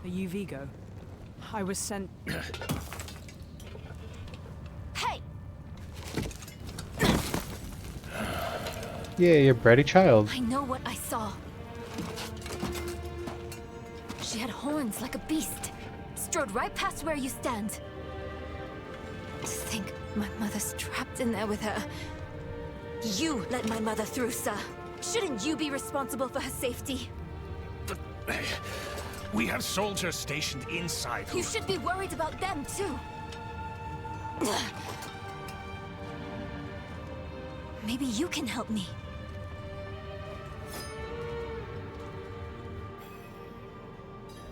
you Vigo? I was sent... Hey! Yeah, you're a bratty child. I know what I saw. She had horns like a beast. Strode right past where you stand. To think my mother's trapped in there with her. You let my mother through, sir. Shouldn't you be responsible for her safety? But we have soldiers stationed inside who... You should be worried about them, too. Maybe you can help me.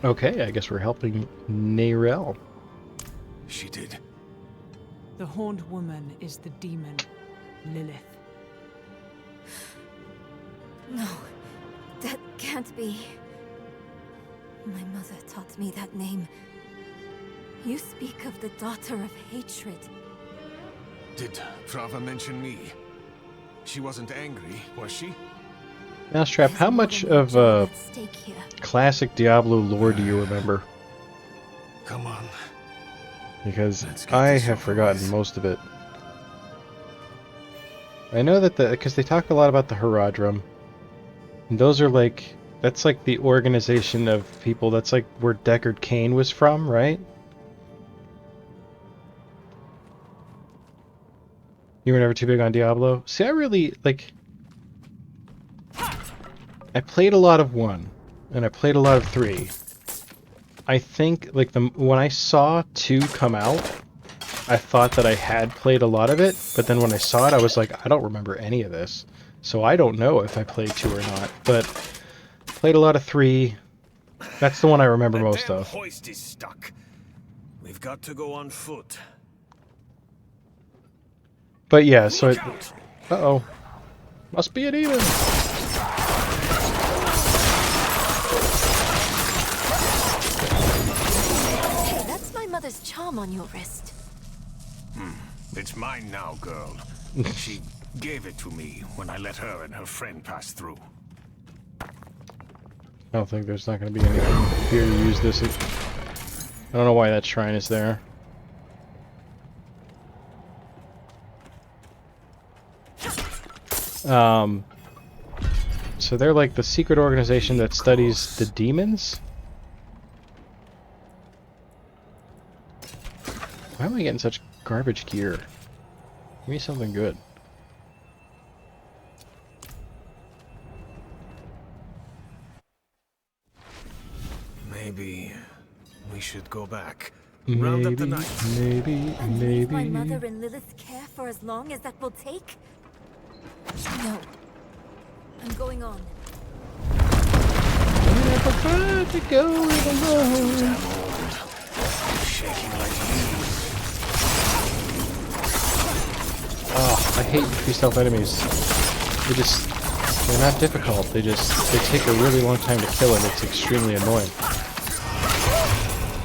Okay, I guess we're helping Neyrelle. She did. The horned woman is the demon, Lilith. No, that can't be. My mother taught me that name. You speak of the daughter of hatred. Did Prava mention me? She wasn't angry, was she? Mousetrap, how much of classic Diablo lore do you remember? Come on. Because I have forgotten most of it. I know that because they talk a lot about the Herodrum. And those are like, that's like the organization of people, that's like where Deckard Cain was from, right? You were never too big on Diablo? See, I really, like... I played a lot of 1, and I played a lot of 3. I think, like, when I saw 2 come out, I thought that I had played a lot of it, but then when I saw it, I was like, I don't remember any of this. So I don't know if I played 2 or not, but played a lot of 3. That's the one I remember most of. The hoist is stuck. We've got to go on foot. But yeah, so it... Uh-oh. Must be a demon. Hey, that's my mother's charm on your wrist. It's mine now, girl. She gave it to me when I let her and her friend pass through. I don't think there's not going to be anything here to use this. I don't know why that shrine is there. So they're like the secret organization that studies the demons? Why am I getting such garbage gear? Give me something good. Maybe we should go back. Maybe, Round up the knights. maybe. And leave my mother in Lilith's care for as long as that will take? No. I'm going on. I prefer to go it alone. Shaking like leaves. Oh, I hate pre-stealth enemies. They're not difficult. They take a really long time to kill and it's extremely annoying.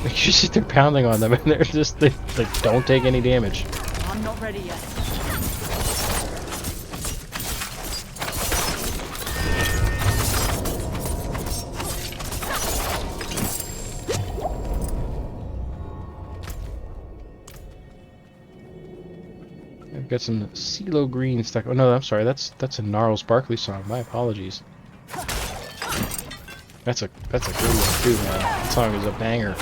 Like you sit there pounding on them and they don't take any damage. I'm not ready yet. I've got some CeeLo Green stuck. Oh no, I'm sorry. That's a Gnarls Barkley song. My apologies. That's a good one too, man. That song is a banger.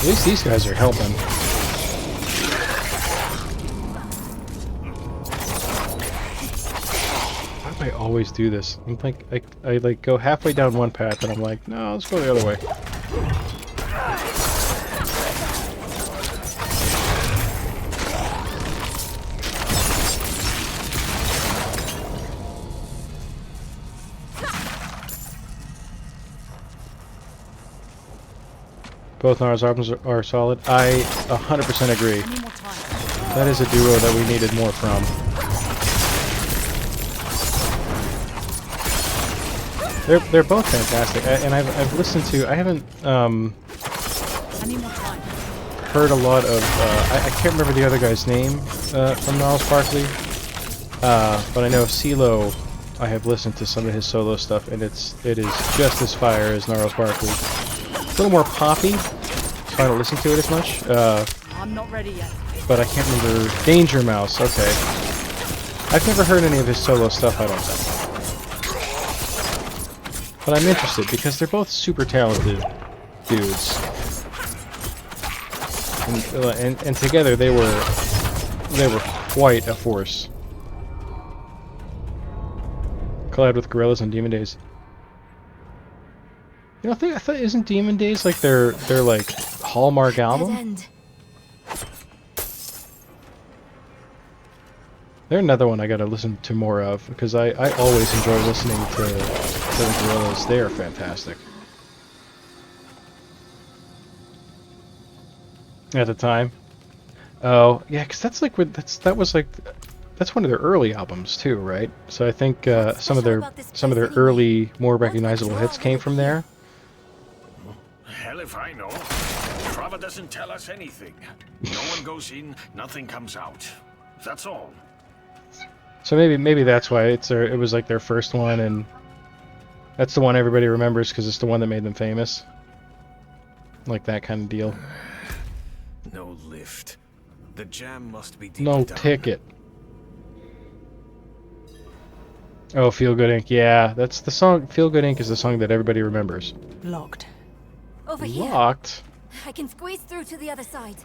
At least these guys are helping. Why do I always do this? I'm like, I like go halfway down one path and I'm like, no, let's go the other way. Both Nara's arms are solid. I 100% agree. That is a duo that we needed more from. They're both fantastic, and I've listened to. I haven't heard a lot of. I can't remember the other guy's name from Gnarls Barkley. But I know CeeLo, I have listened to some of his solo stuff, and it is just as fire as Gnarls Barkley. A little more poppy, so I don't listen to it as much. I'm not ready yet. But I can't remember. Danger Mouse, okay. I've never heard any of his solo stuff, I don't think. But I'm interested, because they're both super talented dudes. And together they were quite a force. Collide with Gorillas on Demon Days. You know, I thought isn't Demon Days like their like hallmark album? They're another one I gotta listen to more of, because I always enjoy listening to the Gorillas. They are fantastic. At the time. Oh, yeah, because that's like that's one of their early albums too, right? So I think some of their early, more recognizable hits came from there. Hell if I know. Trava doesn't tell us anything. No one goes in, nothing comes out. That's all. So maybe that's why it was like their first one, and that's the one everybody remembers because it's the one that made them famous. Like that kind of deal. No lift. The jam must be deep No down. ticket. Oh, Feel Good Inc. Yeah, that's the song. Feel Good Inc. is the song that everybody remembers. Locked. Over here. Locked? I can squeeze through to the other side.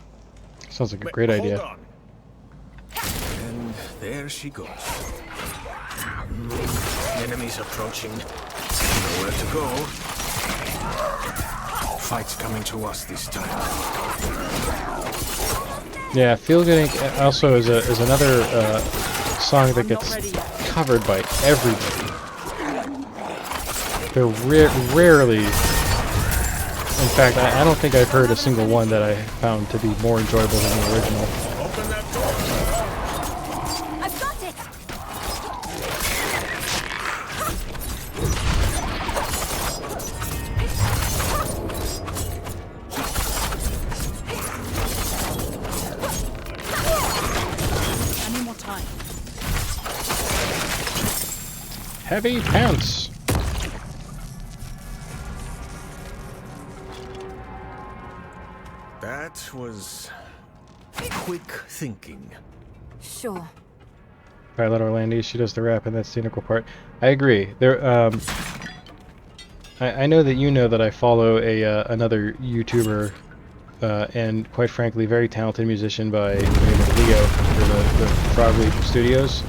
Sounds like a But great hold idea. on. And there she goes. Enemies approaching. Nowhere to go. Fight's coming to us this time. Yeah, Feel Good Inc. also is another song that gets covered by everybody. They're rarely. In fact, I don't think I've heard a single one that I found to be more enjoyable than the original. Open that door. I've got it. Any more time? Heavy pants. That was quick thinking. Sure. Violet Orlandi, she does the rap, and that's the integral part. I agree. There, I know that you know that I follow another YouTuber, and quite frankly, very talented musician by the name of Leo for the Frog Leap Studios.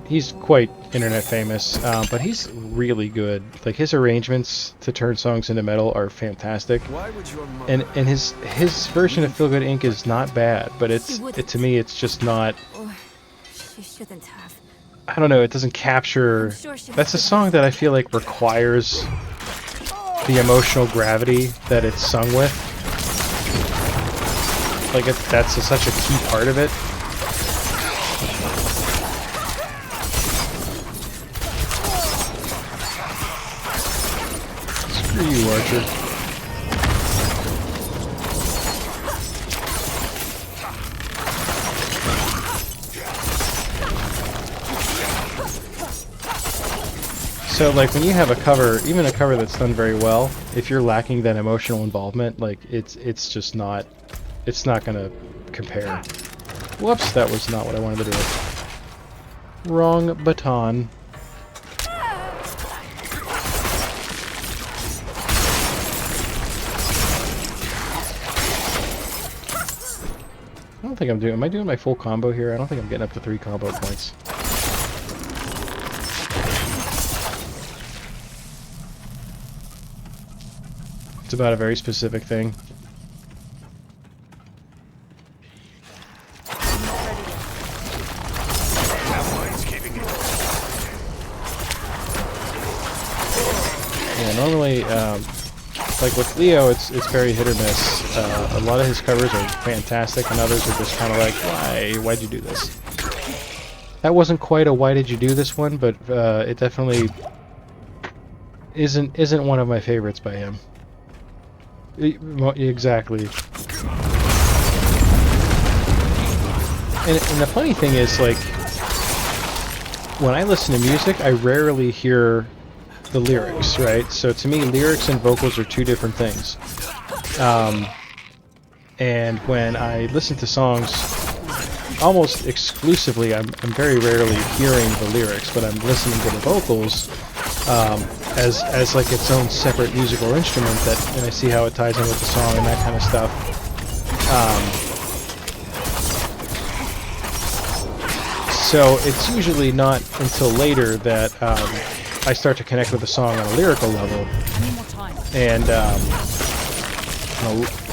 He's quite internet famous, but he's really good. Like his arrangements to turn songs into metal are fantastic. Why would your mother... And his version of Feel Good Inc. is not bad, but to me it's just not. Or she shouldn't have. I don't know. It doesn't capture. That's a song that I feel like requires the emotional gravity that it's sung with. Like that's such a key part of it. Screw you, Archer. So, like, when you have a cover, even a cover that's done very well, if you're lacking that emotional involvement, like, it's just not, it's not gonna compare. Whoops, that was not what I wanted to do. Wrong baton. I don't think I'm doing, am I doing my full combo here? I don't think I'm getting up to 3 combo points. It's about a very specific thing. Yeah, normally, like with Leo, it's very hit or miss. A lot of his covers are fantastic, and others are just kind of like, why'd you do this? That wasn't quite a why did you do this one, but it definitely isn't one of my favorites by him. Exactly. And the funny thing is, like, when I listen to music, I rarely hear the lyrics, right? So to me, lyrics and vocals are two different things. And when I listen to songs, almost exclusively, I'm very rarely hearing the lyrics, but I'm listening to the vocals as like its own separate musical instrument. And I see how it ties in with the song and that kind of stuff. So it's usually not until later that I start to connect with the song on a lyrical level, and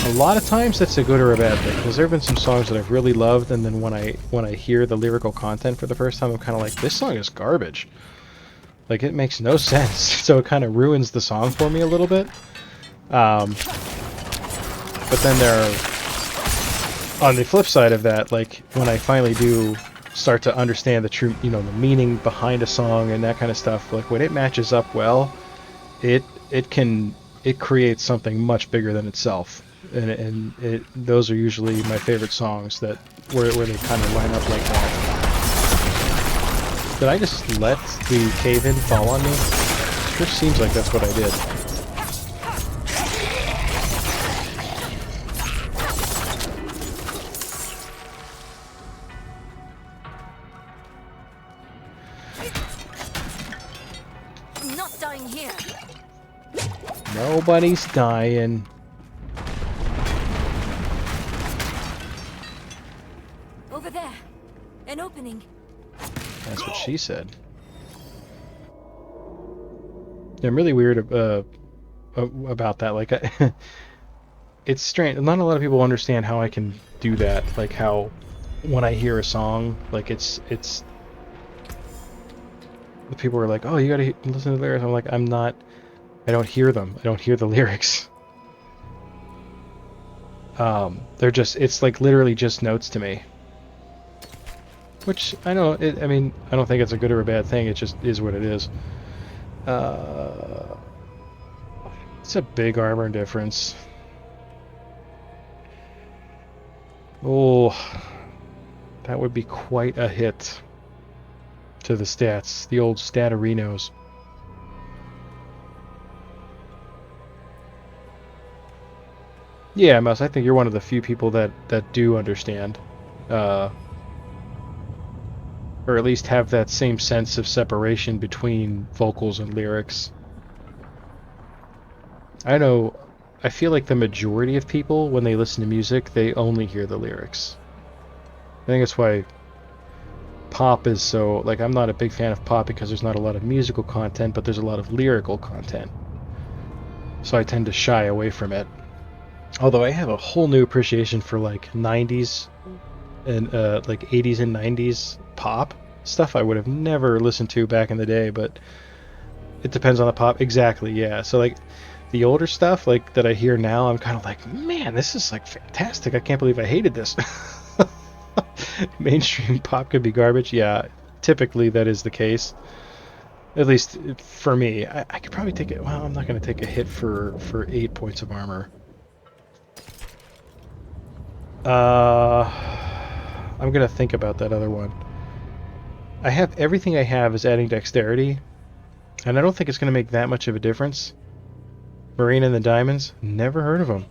a lot of times that's a good or a bad thing, because there have been some songs that I've really loved, and then when I hear the lyrical content for the first time, I'm kind of like, this song is garbage. Like, it makes no sense. So it kind of ruins the song for me a little bit. But then on the flip side of that, like, when I finally do start to understand the true, the meaning behind a song and that kind of stuff, like, when it matches up well, it creates something much bigger than itself. And those are usually my favorite songs where they kind of line up like that. Did I just let the cave-in fall on me? Sure seems like that's what I did. I'm not dying here. Nobody's dying. Over there. An opening. That's what she said. I'm really weird about that. Like, it's strange. Not a lot of people understand how I can do that. Like, how when I hear a song, like, it's the people are like, "Oh, you gotta listen to the lyrics." I'm like, I don't hear them. I don't hear the lyrics. It's like literally just notes to me. Which, I know, I mean, I don't think it's a good or a bad thing, it just is what it is. It's a big armor difference. Oh, that would be quite a hit to the stats, the old statarinos. Yeah, Mouse, I think you're one of the few people that do understand. Or at least have that same sense of separation between vocals and lyrics. I know, I feel like the majority of people, when they listen to music, they only hear the lyrics. I think that's why pop is so, like, I'm not a big fan of pop because there's not a lot of musical content, but there's a lot of lyrical content. So I tend to shy away from it. Although I have a whole new appreciation for, like, 90s and like 80s and 90s pop stuff I would have never listened to back in the day, but it depends on the pop. Exactly, yeah. So, like, the older stuff, like, that I hear now, I'm kind of like, man, this is, like, fantastic. I can't believe I hated this. Mainstream pop could be garbage. Yeah, typically that is the case. At least for me. I could probably take it. Well, I'm not going to take a hit for 8 points of armor. I'm going to think about that other one. I have everything I have is adding dexterity, and I don't think it's going to make that much of a difference. Marine and the Diamonds, never heard of them.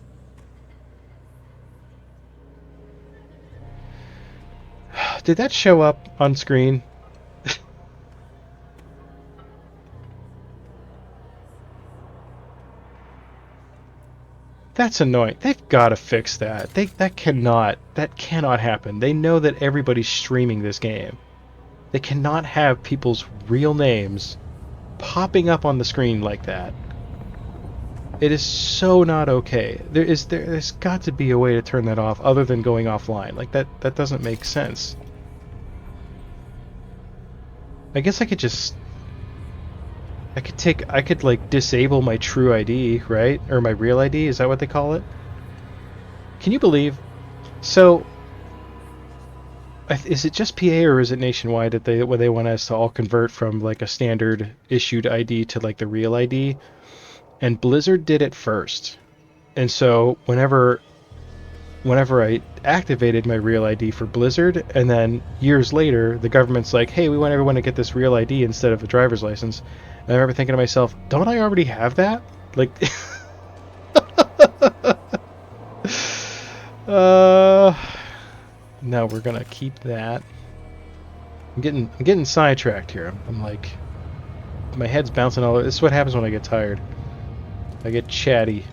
Did that show up on screen? That's annoying. They've got to fix that. That cannot happen. They know that everybody's streaming this game. They cannot have people's real names popping up on the screen like that. It is so not okay. There's got to be a way to turn that off other than going offline. Like, that doesn't make sense. I guess I could like disable my true ID, right? Or my real ID, is that what they call it? Can you believe? So is it just PA or is it nationwide that they want us to all convert from, like, a standard issued ID to, like, the real ID? And Blizzard did it first. And so whenever whenever I activated my real ID for Blizzard, and then years later, the government's like, hey, we want everyone to get this real ID instead of a driver's license. And I remember thinking to myself, don't I already have that? Like, no, we're gonna keep that. I'm getting sidetracked here. I'm like, my head's bouncing all over. This is what happens when I get tired. I get chatty.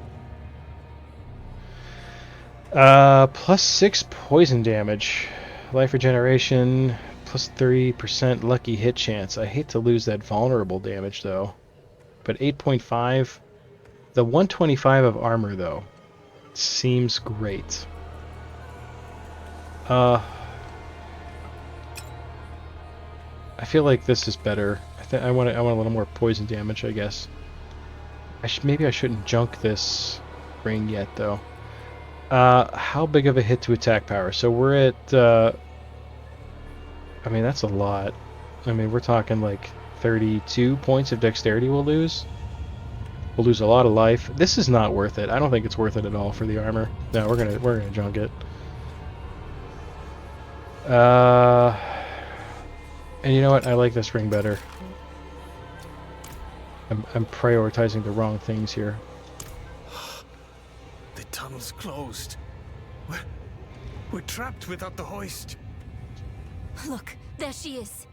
+6 poison damage, life regeneration, +3% lucky hit chance. I hate to lose that vulnerable damage though. But 8.5, the 125 of armor though, seems great. I feel like this is better. I want a little more poison damage, I guess. Maybe I shouldn't junk this ring yet though. How big of a hit to attack power? So we're at, I mean, that's a lot. I mean, we're talking like 32 points of dexterity we'll lose. We'll lose a lot of life. This is not worth it. I don't think it's worth it at all for the armor. No, we're gonna junk it. And you know what? I like this ring better. I'm prioritizing the wrong things here. The tunnel's closed. We're trapped without the hoist. Look, there she is.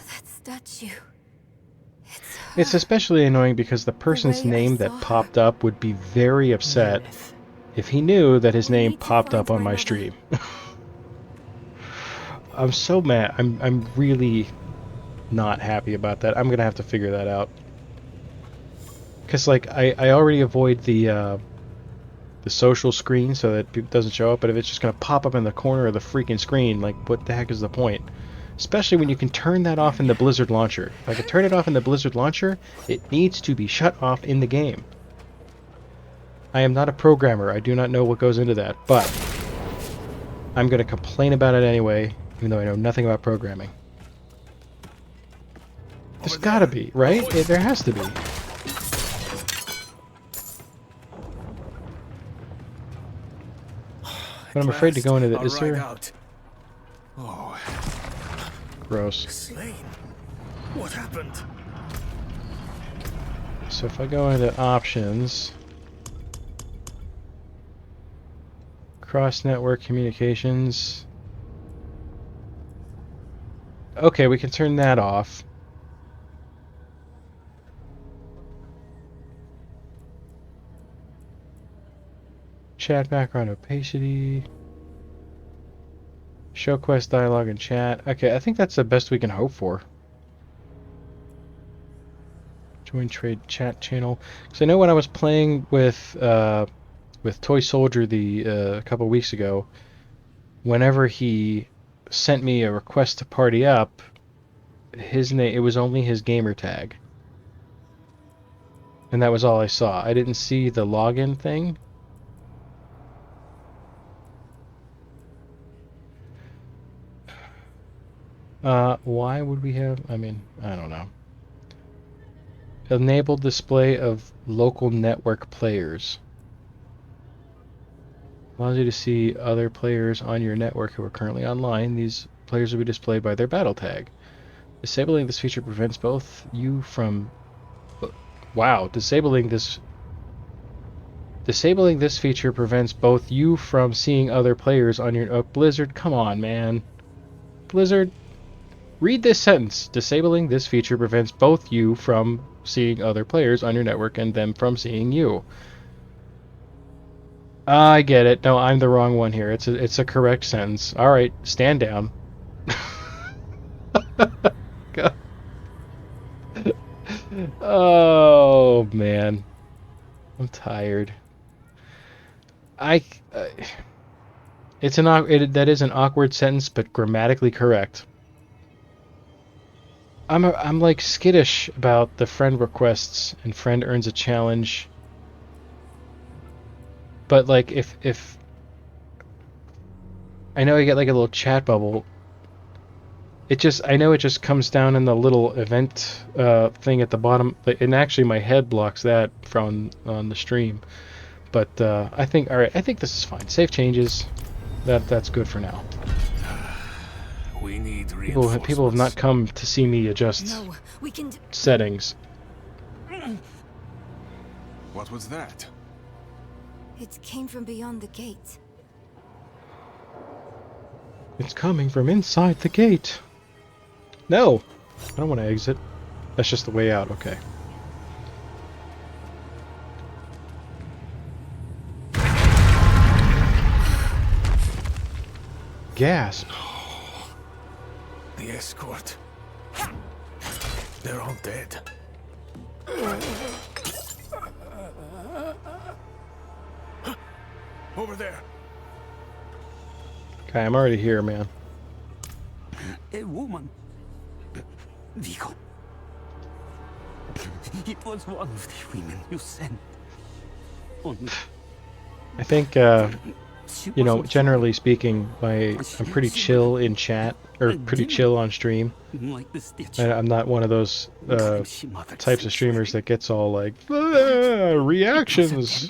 That statue. It's especially annoying because the person's way I name that saw her. popped up would be very upset if he knew that his name need to popped find up on my my mother. stream. I'm so mad. I'm really not happy about that. I'm gonna have to figure that out. Cause like I already avoid the social screen so that it doesn't show up, but if it's just gonna pop up in the corner of the freaking screen, like what the heck is the point? Especially when you can turn that off in the Blizzard launcher. If I can turn it off in the Blizzard launcher, it needs to be shut off in the game. I am not a programmer. I do not know what goes into that, but I'm going to complain about it anyway, even though I know nothing about programming. There's got to be, right? There has to be. But I'm afraid to go into the... Is there... Oh, Gross. slain. What happened? So if I go into options... Cross-network communications... Okay, we can turn that off. Chat background opacity. Show quest dialogue and chat. Okay, I think that's the best we can hope for. Join trade chat channel. Because I know when I was playing with Toy Soldier a couple weeks ago, whenever he sent me a request to party up, his name, it was only his gamer tag. And that was all I saw. I didn't see the login thing. Why would we have... I mean, I don't know. Enable display of local network players. Allows you to see other players on your network who are currently online. These players will be displayed by their battle tag. Disabling this feature prevents both you from... Wow, disabling this feature prevents both you from seeing other players on your... Oh, Blizzard, come on, man. Blizzard... Read this sentence. Disabling this feature prevents both you from seeing other players on your network and them from seeing you. I get it. No, I'm the wrong one here. It's a correct sentence. All right, stand down. Oh man, I'm tired. That is an awkward sentence, but grammatically correct. I'm like skittish about the friend requests and friend earns a challenge. But like if I know I get like a little chat bubble, I know it just comes down in the little event thing at the bottom, and actually my head blocks that from on the stream. But I think, all right, I think this is fine. Save changes. That's good for now. We need People have not come to see me adjust No, we can settings. What was that? It came from beyond the gate. It's coming from inside the gate. No, I don't want to exit. That's just the way out. Okay. Gasp. The escort. They're all dead. Over there. Okay, I'm already here, man. A woman. Vigo. It was one of the women you sent. I think, you know, generally speaking, I'm pretty chill in chat, or pretty chill on stream. Like the stitch. I'm not one of those types of streamers that gets all like reactions.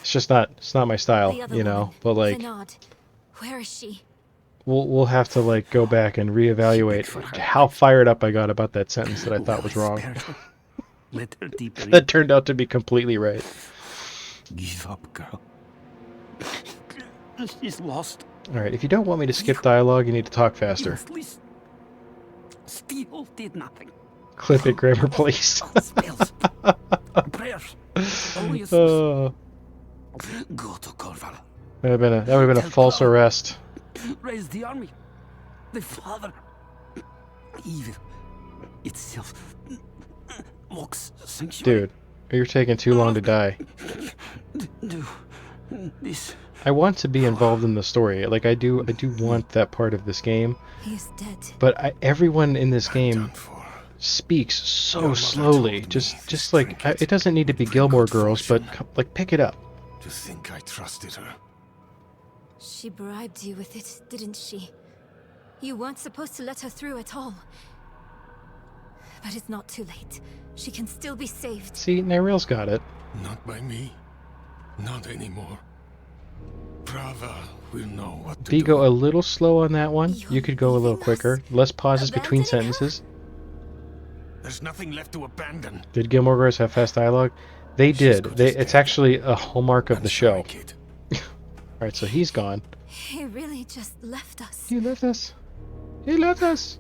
It's just not. It's not my style, you know. But like, Where is she? we'll have to like go back and reevaluate how fired up I got about that sentence that I thought was wrong. Let her deeper. That turned out to be completely right. Give up, girl. She's lost. All right, if you don't want me to skip dialogue, you need to talk faster. Still did nothing. Clip it, grammar, please. Spells, prayers. Only a Go to Corval. that would have been a false arrest. Raise the army. The father. Evil itself mocks sanctuary. Dude, you're taking too long to die. Do this. I want to be involved in the story. Like I do want that part of this game. He is dead. But everyone in this game speaks so slowly. Just like it doesn't need to be Gilmore Girls, but like pick it up. To think I trusted her. She bribed you with it, didn't she? You weren't supposed to let her through at all. But it's not too late. She can still be saved. See, Naril's got it. Not by me. Not anymore. Prava will know what to Vigo, do. a little slow on that one. You could go a little quicker. Less pauses between Abandoning her? Oh, sentences. There's nothing left to abandon. Did Gilmore Girls have fast dialogue? They did. It's actually a hallmark of the show. Strike it. Alright, so he's gone. He really just left us. He left us. He left us.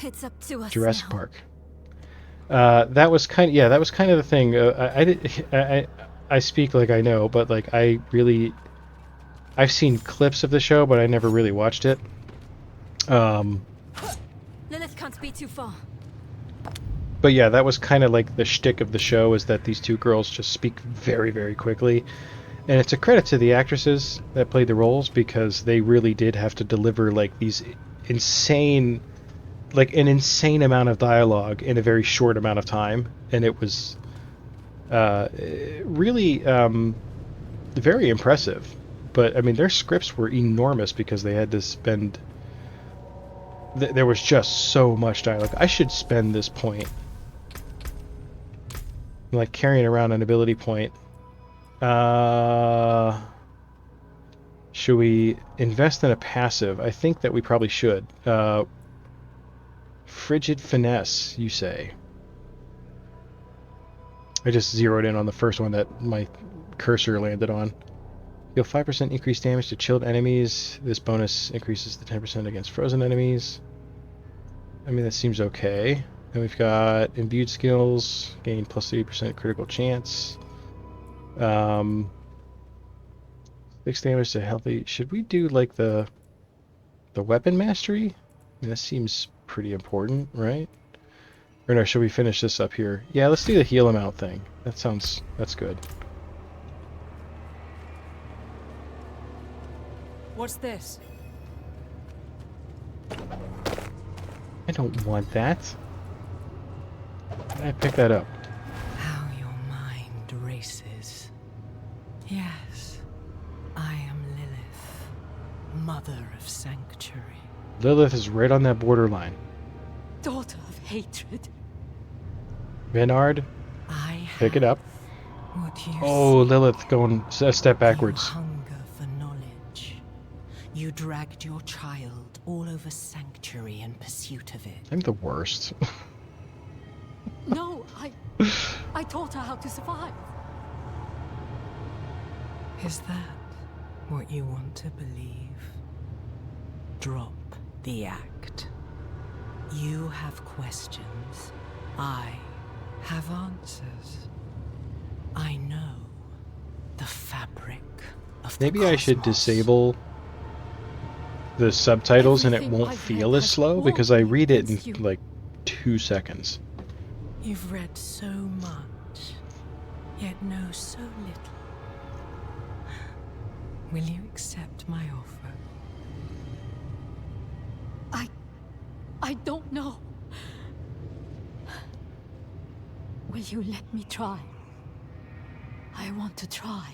It's up to us Jurassic now. Park. That was kind of, yeah, that was kind of the thing. I speak like I know, but like I've seen clips of the show, but I never really watched it. Lilith can't be too far. But yeah, that was kind of like the shtick of the show, is that these two girls just speak very, very quickly. And it's a credit to the actresses that played the roles, because they really did have to deliver like these insane, like an insane amount of dialogue in a very short amount of time. And it was really very impressive. But I mean, their scripts were enormous because they had to spend... there was just so much dialogue. I should spend this point like carrying around an ability point. Should we invest in a passive? I think that we probably should. Frigid Finesse, you say? I just zeroed in on the first one that my cursor landed on. Deal 5% increased damage to chilled enemies. This bonus increases the 10% against frozen enemies. I mean, that seems okay. Then we've got imbued skills, gain plus 30% critical chance. Fixed damage to healthy. Should we do like the weapon mastery? I mean, that seems pretty important, right? Or no, should we finish this up here? Yeah, let's do the heal amount thing. That's good. What's this? I don't want that. How did I pick that up? How your mind races. Yes, I am Lilith, mother of sanctuary. Lilith is right on that borderline. Daughter of hatred. Bernard, I pick it up. what you Oh, Lilith going a step backwards. You hunger for knowledge. You dragged your child all over Sanctuary in pursuit of it. I'm the worst. No, I taught her how to survive. Is that what you want to believe? Drop the act. You have questions. I have answers. I know the fabric of the Maybe I should cosmos. disable the subtitles and it Everything won't I've feel read as has slow warned because I me read it against in you. like 2 seconds. You've read so much, yet know so little. Will you accept my offer? I don't know. Will you let me try? I want to try.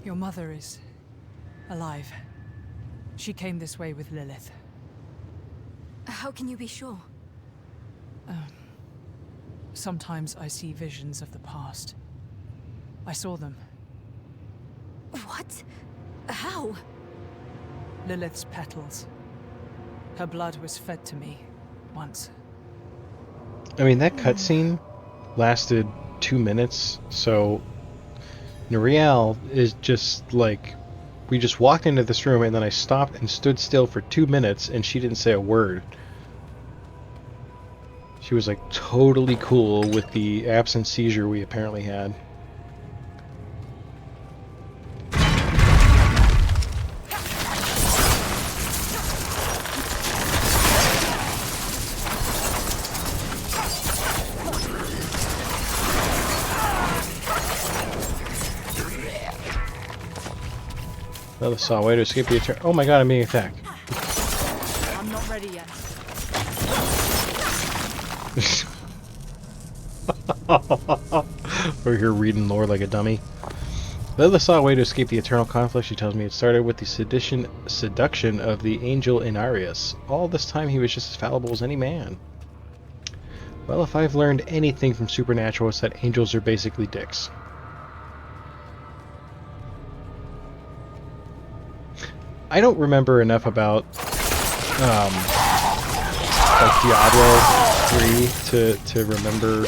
Your mother is alive. She came this way with Lilith. How can you be sure? Sometimes I see visions of the past. I saw them. What? How? Lilith's petals. Her blood was fed to me once. I mean, that cutscene lasted 2 minutes, so Nuriel is just like, we just walked into this room and then I stopped and stood still for 2 minutes and she didn't say a word. She was like totally cool with the absent seizure we apparently had. Another saw way to escape the attack. Oh my god, I'm being attacked. I'm not ready yet. We're here reading lore like a dummy. Lilith saw a way to escape the eternal conflict. She tells me it started with the seduction of the angel Inarius. All this time he was just as fallible as any man. Well, if I've learned anything from Supernatural, it's that angels are basically dicks. I don't remember enough about like Diablo 3 to remember.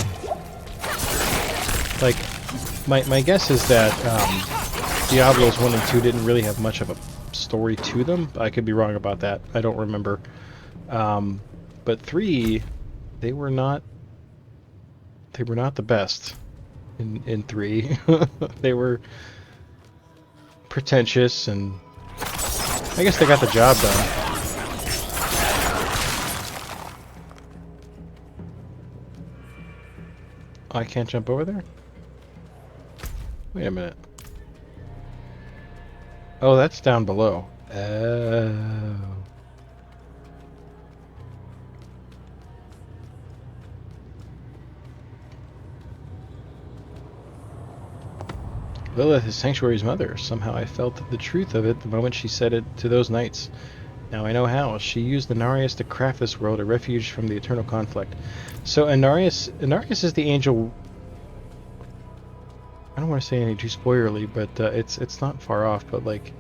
Like, my guess is that Diablos 1 and 2 didn't really have much of a story to them. I could be wrong about that. I don't remember. But 3, they were not the best in 3. They were pretentious, and I guess they got the job done. Oh, I can't jump over there? Wait a minute. Oh, that's down below. Oh. Lilith is Sanctuary's mother. Somehow I felt the truth of it the moment she said it to those knights. Now I know how. She used the Inarius to craft this world a refuge from the eternal conflict. So Inarius is the angel. I don't want to say anything too spoilerly, but it's not far off. But like,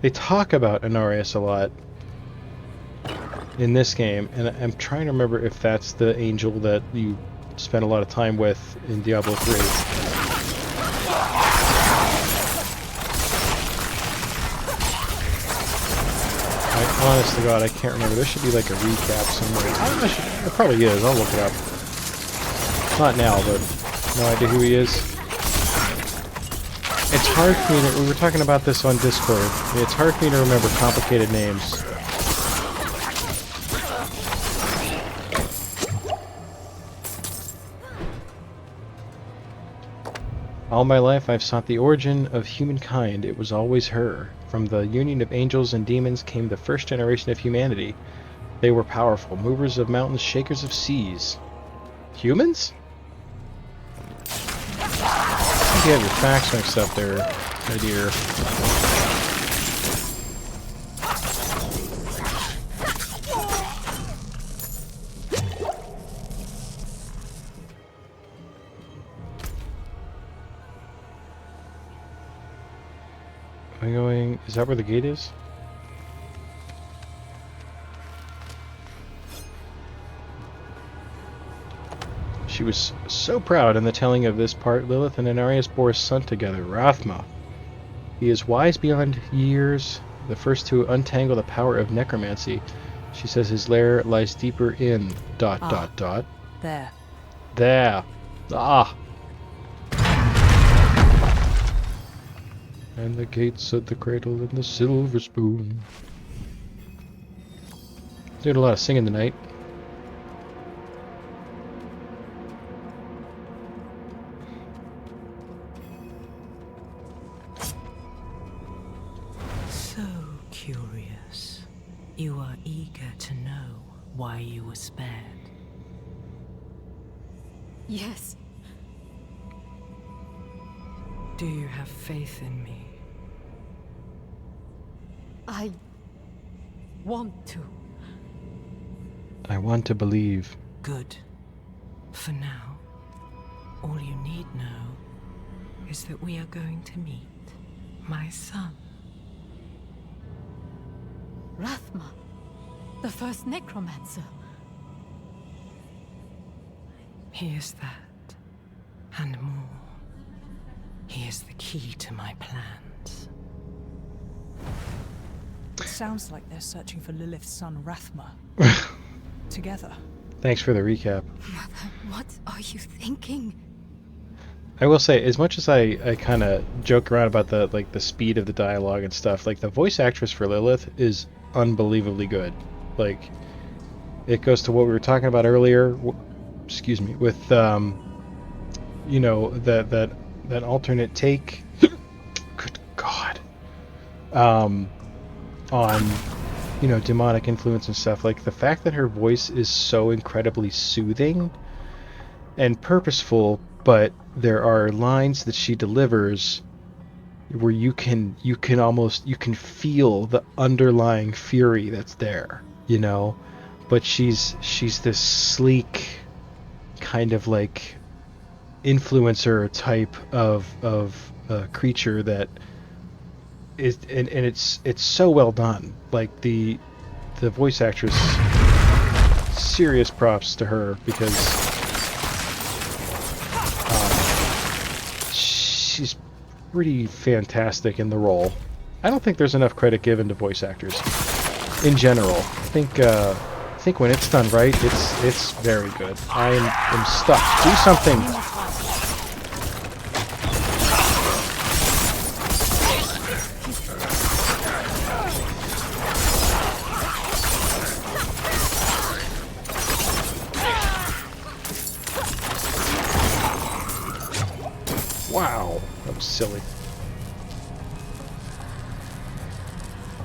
they talk about Inarius a lot in this game, and I'm trying to remember if that's the angel that you spent a lot of time with in Diablo 3. Honest to God, I can't remember. There should be like a recap somewhere. There probably is. I'll look it up. Not now, but no idea who he is. It's hard for me to... We were talking about this on Discord. It's hard for me to remember complicated names. All my life I've sought the origin of humankind. It was always her. From the union of angels and demons came the first generation of humanity. They were powerful, movers of mountains, shakers of seas. Humans? I think you have your facts mixed up there, my dear. Am I going... Is that where the gate is? She was so proud in the telling of this part. Lilith and Inarius bore a son together, Rathma. He is wise beyond years, the first to untangle the power of necromancy. She says his lair lies deeper in... ... There. There. Ah. And the gates of the cradle and the silver spoon. Doing a lot of singing tonight. So curious. You are eager to know why you were spared. Yes. Do you have faith in me? I want to. I want to believe. Good. For now, all you need know is that we are going to meet my son. Rathma, the first necromancer. He is that, and more. He is the key to my plans. It sounds like they're searching for Lilith's son, Rathma. Together. Thanks for the recap. Mother, what are you thinking? I will say, as much as I kind of joke around about the speed of the dialogue and stuff, like the voice actress for Lilith is unbelievably good. Like, it goes to what we were talking about earlier. Excuse me, with you know, that alternate take. Good God. On, you know, demonic influence and stuff. Like the fact that her voice is so incredibly soothing and purposeful, but there are lines that she delivers where you can feel the underlying fury that's there, you know. But she's this sleek kind of like influencer type of creature that is, and it's so well done. Like the voice actress, serious props to her, because she's pretty fantastic in the role. I don't think there's enough credit given to voice actors in general. I think when it's done right, it's very good. I am stuck. Do something. Wow, that was silly.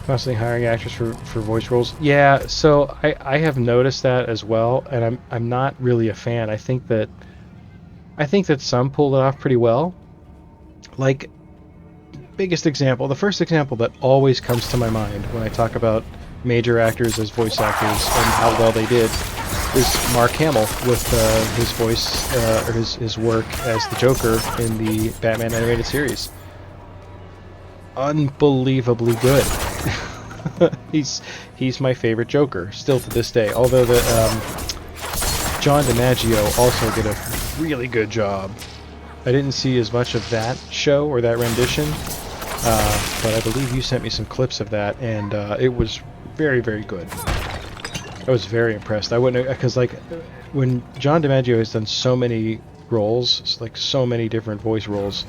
Constantly hiring actors for voice roles. Yeah, so I have noticed that as well, and I'm not really a fan. I think that some pulled it off pretty well. Like, biggest example, the first example that always comes to my mind when I talk about major actors as voice actors and how well they did is Mark Hamill with his voice or his work as the Joker in the Batman animated series. Unbelievably good. He's my favorite Joker still to this day. Although the John DiMaggio also did a really good job. I didn't see as much of that show or that rendition, but I believe you sent me some clips of that, and it was very, very good. I was very impressed. I wouldn't, because like when John DiMaggio has done so many roles, like so many different voice roles,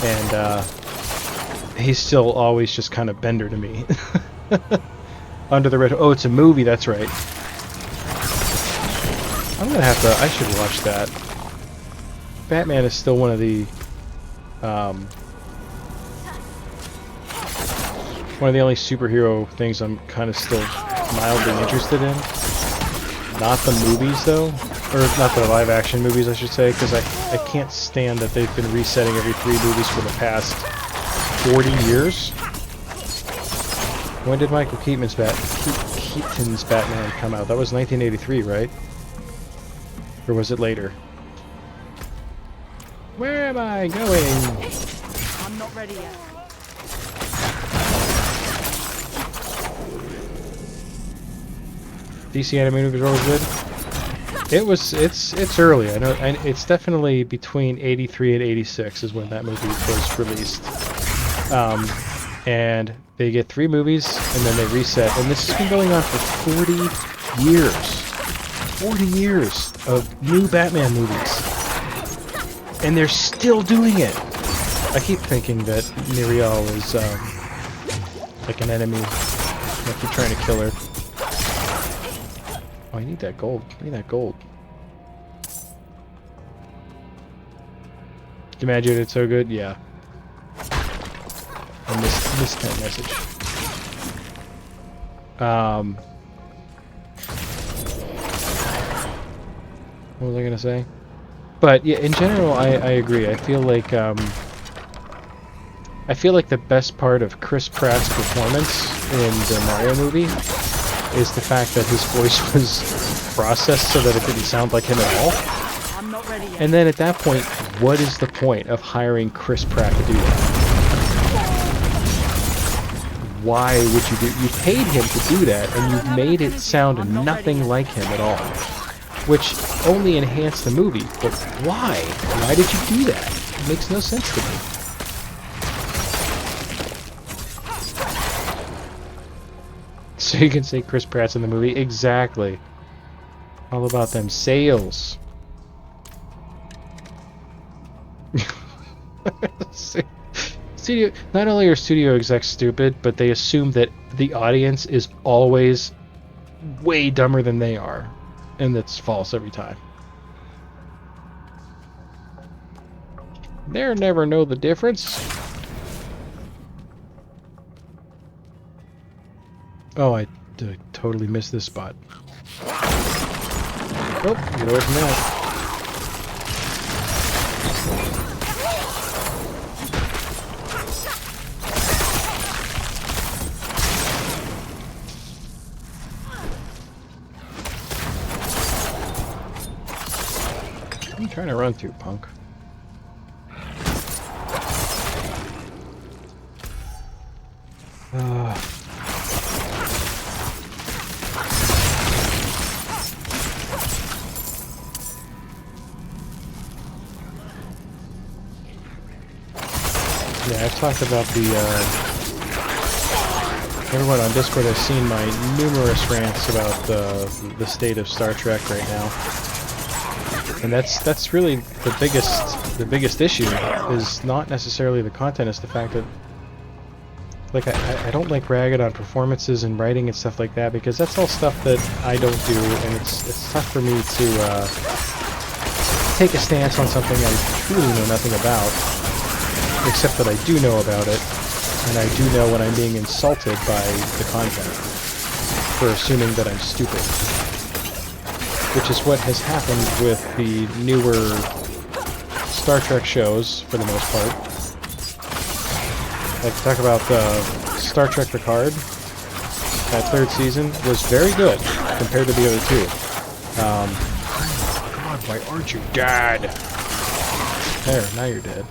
and he's still always just kind of Bender to me. Under the Red. Oh, it's a movie. That's right. I'm gonna have to. I should watch that. Batman is still one of the only superhero things I'm kind of still mildly interested in. Not the movies, though, or not the live-action movies, I should say, because I can't stand that they've been resetting every 3 movies for the past 40 years. When did Michael Keaton's Batman come out? That was 1983, right? Or was it later? Where am I going? I'm not ready yet. DC animated movies are always good. It's early. I know it's definitely between 83 and 86 is when that movie was released. And they get 3 movies and then they reset. And this has been going on for 40 years. 40 years of new Batman movies. And they're still doing it. I keep thinking that Muriel is like an enemy. Like you're trying to kill her. Oh, I need that gold. I need that gold. Imagine it's so good? Yeah. I missed that message. What was I gonna say? But yeah, in general, I agree. I feel like the best part of Chris Pratt's performance in the Mario movie is the fact that his voice was processed so that it didn't sound like him at all. I'm not ready yet. And then at that point, what is the point of hiring Chris Pratt to do that? Why would you do? You paid him to do that, and you've made it sound nothing like him at all, which only enhanced the movie. But why? Why did you do that? It makes no sense to me. So you can say Chris Pratt's in the movie. Exactly. All about them sales. Studio. Not only are studio execs stupid, but they assume that the audience is always way dumber than they are. And that's false every time. They'll never know the difference. Oh, I totally missed this spot. Oh, get away from that. What are you trying to run through, punk? Yeah, I've talked about the, everyone on Discord has seen my numerous rants about the state of Star Trek right now. And that's really the biggest issue, is not necessarily the content, it's the fact that, like, I don't like ragging on performances and writing and stuff like that, because that's all stuff that I don't do, and it's tough for me to take a stance on something I truly know nothing about. Except that I do know about it, and I do know when I'm being insulted by the content for assuming that I'm stupid. Which is what has happened with the newer Star Trek shows, for the most part. Like, talk about Star Trek Picard. That 3rd season was very good compared to the other 2. God, why aren't you dead? There, now you're dead.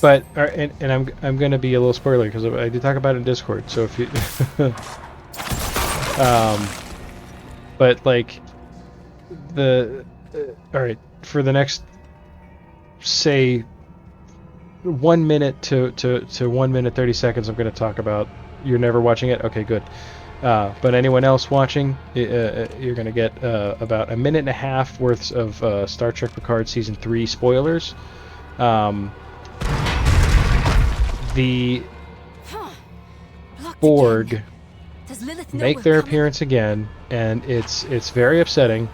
But and I'm gonna be a little spoiler because I did talk about it in Discord. So if you, but like all right, for the next, say, 1 minute to 1 minute 30 seconds, I'm gonna talk about. You're never watching it? Okay, good. But anyone else watching, you're going to get about 1.5 minutes worth of Star Trek Picard Season 3 spoilers. The Borg make their appearance again, and it's very upsetting,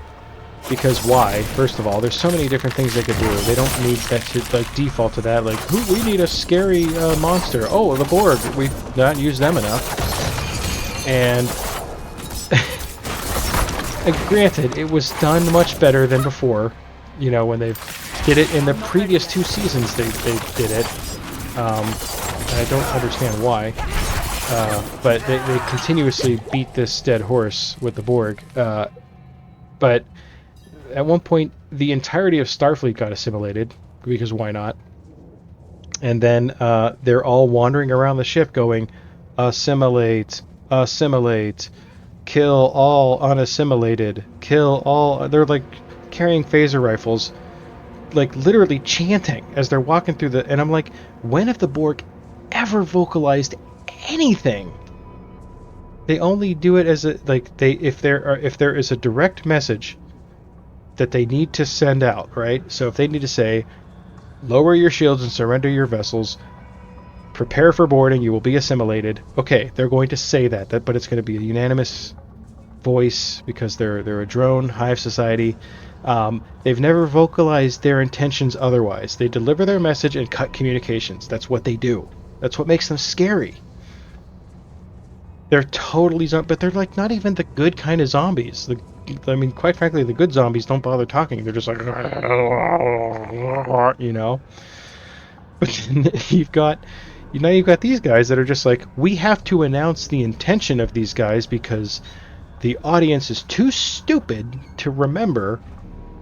because why? First of all, there's so many different things they could do. They don't need that to, like, default to that, like, we need a scary monster. Oh, the Borg, we've not used them enough. And granted, it was done much better than before. You know, when they did it in the previous 2 seasons, they did it. And I don't understand why. But they continuously beat this dead horse with the Borg. But at one point, the entirety of Starfleet got assimilated, because why not? And then they're all wandering around the ship going, assimilate, assimilate, kill all unassimilated, kill all. They're like carrying phaser rifles, like literally chanting as they're walking through the. And I'm like, when have the Borg ever vocalized anything? They only do it as a like they if there is a direct message that they need to send out, right? So if they need to say, lower your shields and surrender your vessels, prepare for boarding, you will be assimilated. Okay, they're going to say that, but it's going to be a unanimous voice because they're a drone hive society. They've never vocalized their intentions otherwise. They deliver their message and cut communications. That's what they do. That's what makes them scary. They're totally but they're like not even the good kind of zombies. I mean, quite frankly, the good zombies don't bother talking. They're just like, you know. But then you've got these guys that are just like, we have to announce the intention of these guys because the audience is too stupid to remember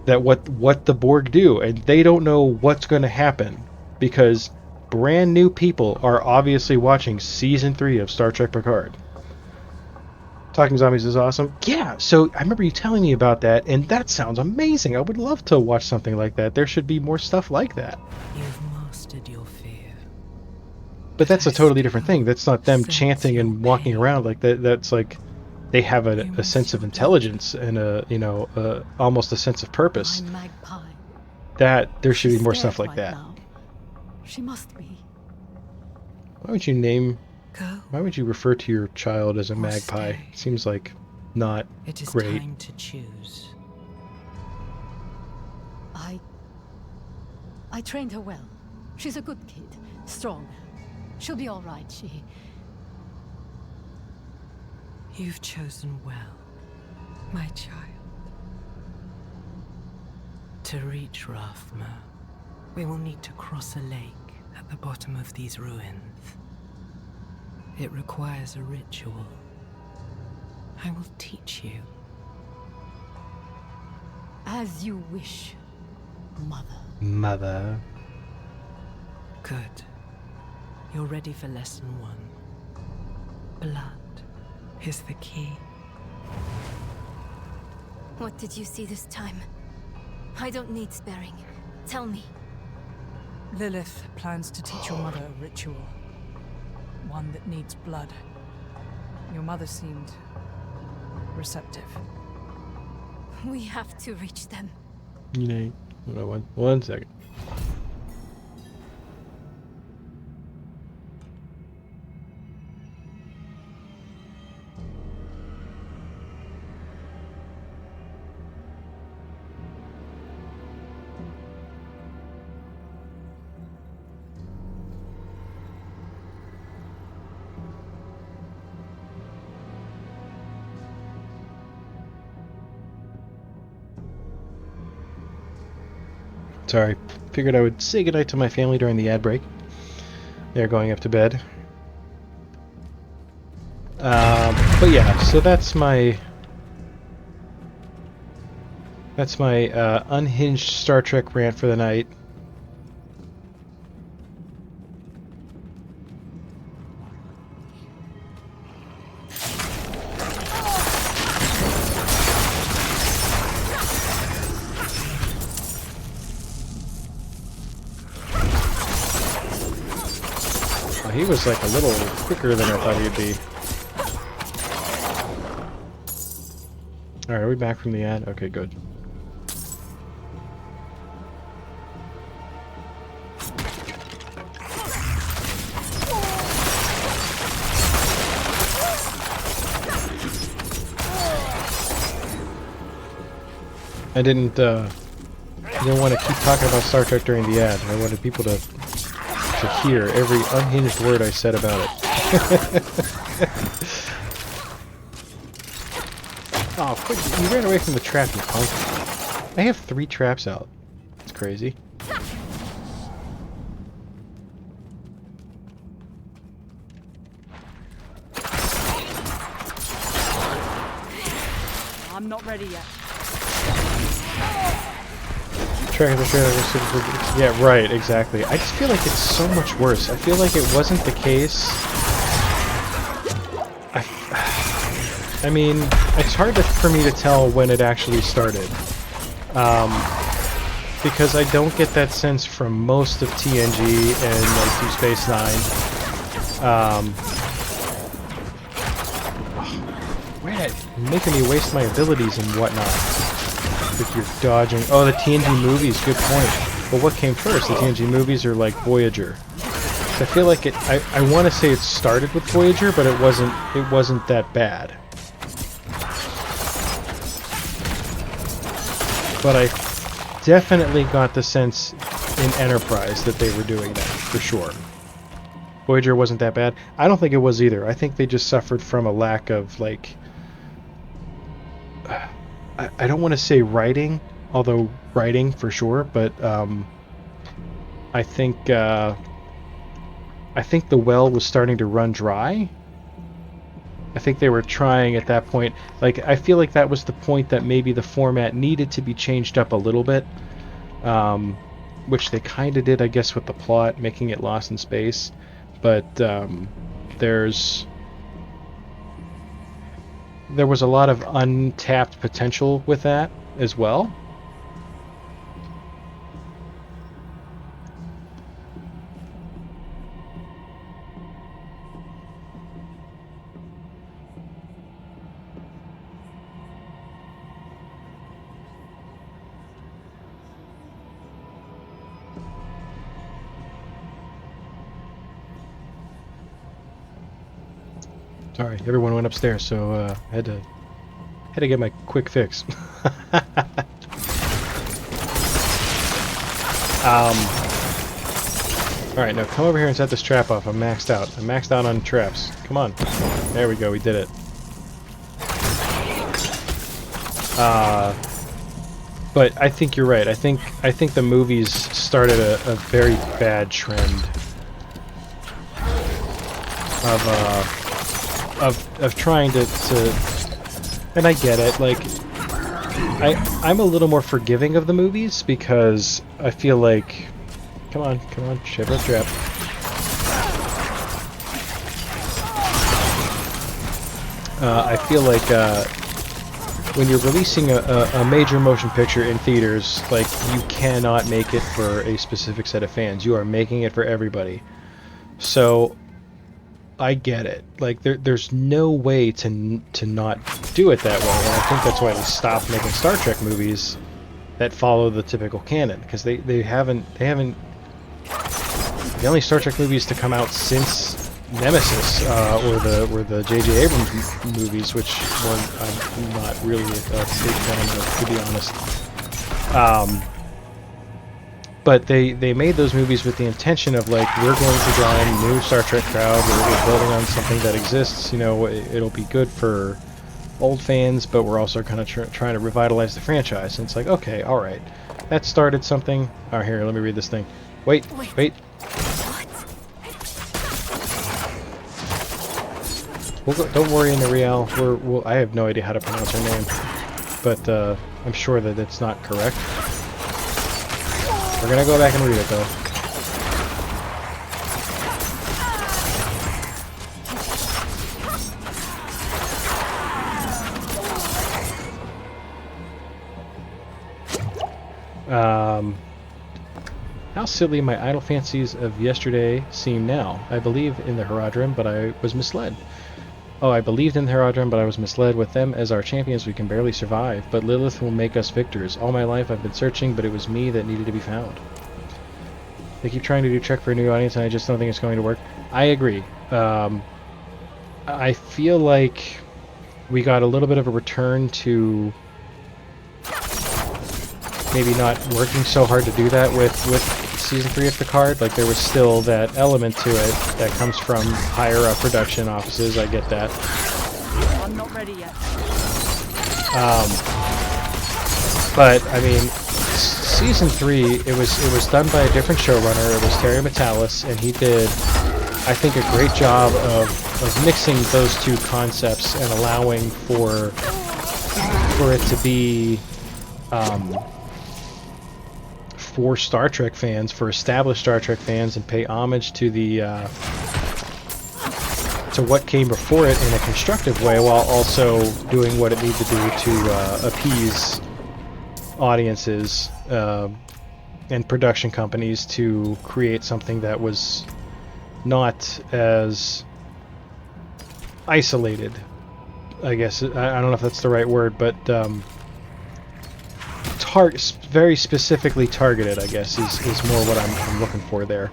that what the Borg do, and they don't know what's going to happen because brand new people are obviously watching season 3 of Star Trek Picard. Talking Zombies is awesome. Yeah, so I remember you telling me about that, and that sounds amazing. I would love to watch something like that. There should be more stuff like that. You've mastered your fear. But that's a totally different thing. That's not them chanting and walking around like that. That's like they have a sense of intelligence and almost a sense of purpose. My magpie. That there should be She's more scared stuff like right that. now. She must be. Why would you name? Go. Why would you refer to your child as a magpie? stay. Seems like not It is great. time to choose. I trained her well. She's a good kid. Strong. She'll be all right, You've chosen well, my child. To reach Rathma, we will need to cross a lake at the bottom of these ruins. It requires a ritual. I will teach you. As you wish, Mother. Mother. Good. You're ready for lesson 1. Blood is the key. What did you see this time? I don't need sparing. Tell me. Lilith plans to teach your mother a ritual. One that needs blood. Your mother seemed receptive. We have to reach them. Hold on one second. Sorry, figured I would say goodnight to my family during the ad break. They're going up to bed. But yeah, so that's my unhinged Star Trek rant for the night. He was like a little quicker than I thought he'd be. Alright, are we back from the ad? Okay, good. I didn't want to keep talking about Star Trek during the ad. I wanted people to hear every unhinged word I said about it. Oh, quick, you ran away from the trap, you punk. I have 3 traps out. It's crazy. I'm not ready yet. track of the trailer. Yeah, right, exactly. I just feel like it's so much worse. I feel like it wasn't the case. I mean, it's hard for me to tell when it actually started. Because I don't get that sense from most of TNG and like Deep Space Nine. Making me waste my abilities and whatnot. If you're dodging. Oh, the TNG movies. Good point. Well, what came first? The TNG movies or like Voyager? I feel like it. I want to say it started with Voyager, but it wasn't. It wasn't that bad. But I definitely got the sense in Enterprise that they were doing that for sure. Voyager wasn't that bad. I don't think it was either. I think they just suffered from a lack of like. I don't want to say writing, although writing for sure, but I think the well was starting to run dry. I think they were trying at that point. Like, I feel like that was the point that maybe the format needed to be changed up a little bit, which they kind of did, I guess, with the plot, making it Lost in Space. But there was a lot of untapped potential with that as well. Sorry, everyone went upstairs, so I had to get my quick fix. Alright, now come over here and set this trap off. I'm maxed out. I'm maxed out on traps. Come on. There we go, we did it. But I think you're right. I think the movies started a very bad trend of trying to and I get it, like I'm a little more forgiving of the movies because I feel like come on, ship a trap. I feel like when you're releasing a major motion picture in theaters, like, you cannot make it for a specific set of fans. You are making it for everybody. So I get it. Like, there's no way to not do it that way. And I think that's why they stopped making Star Trek movies that follow the typical canon, because they haven't. The only Star Trek movies to come out since Nemesis were the J.J. Abrams movies, which I'm not really a big fan of, to be honest. But they made those movies with the intention of, like, we're going to draw in a new Star Trek crowd, we're building on something that exists, you know, it'll be good for old fans, but we're also kind of trying to revitalize the franchise. And it's like, okay, alright, that started something. Oh, here, let me read this thing. Wait. Don't worry, Nariel. I have no idea how to pronounce her name, but I'm sure that it's not correct. We're gonna go back and read it, though. How silly my idle fancies of yesterday seem now. I believe in the Haradrim, but I was misled. Oh, I believed in the Haradrim, but I was misled. With them as our champions, we can barely survive. But Lilith will make us victors. All my life I've been searching, but it was me that needed to be found. They keep trying to do Trek for a new audience, and I just don't think it's going to work. I agree. I feel like we got a little bit of a return to maybe not working so hard to do that with Season 3 of Picard. Like, there was still that element to it that comes from higher up production offices. I get that. I'm not ready yet. But I mean, Season 3, it was done by a different showrunner. It was Terry Matalas, and he did, I think, a great job of mixing those two concepts and allowing for it to be for Star Trek fans, for established Star Trek fans, and pay homage to the to what came before it in a constructive way, while also doing what it needed to do to appease audiences and production companies to create something that was not as isolated, I guess. I don't know if that's the right word, but very specifically targeted, I guess, is more what I'm looking for there.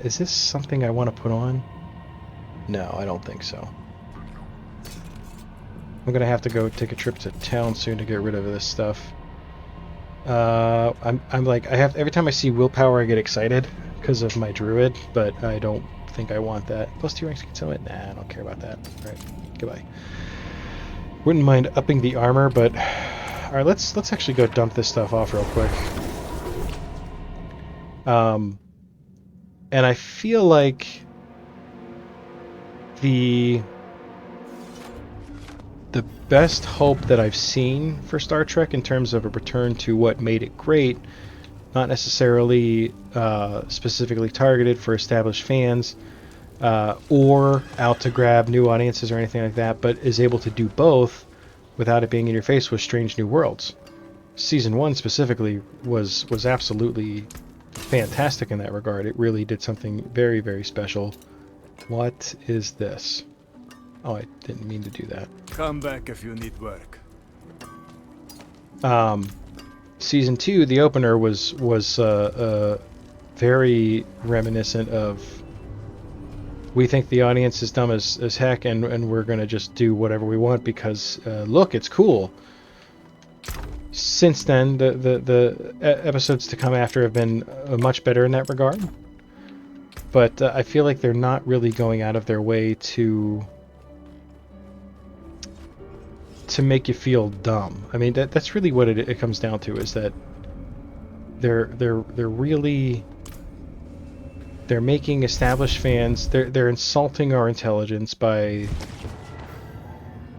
Is this something I want to put on? No, I don't think so. I'm gonna have to go take a trip to town soon to get rid of this stuff. I'm like, every time I see willpower I get excited because of my druid, but I don't think I want that. Plus 2 ranks can sell it? Nah, I don't care about that. Alright, goodbye. Wouldn't mind upping the armor, but alright, let's actually go dump this stuff off real quick. And I feel like the best hope that I've seen for Star Trek in terms of a return to what made it great, not necessarily specifically targeted for established fans or out to grab new audiences or anything like that, but is able to do both without it being in your face, with Strange New Worlds. Season 1 specifically was absolutely fantastic in that regard. It really did something very, very special. What is this? Oh, I didn't mean to do that. Come back if you need work. Season 2, the opener was very reminiscent of, we think the audience is dumb as heck, and we're gonna just do whatever we want because look, it's cool. Since then, the episodes to come after have been much better in that regard, but I feel like they're not really going out of their way to make you feel dumb. I mean, that's really what it comes down to, is that they're really, they're making established fans, they're insulting our intelligence by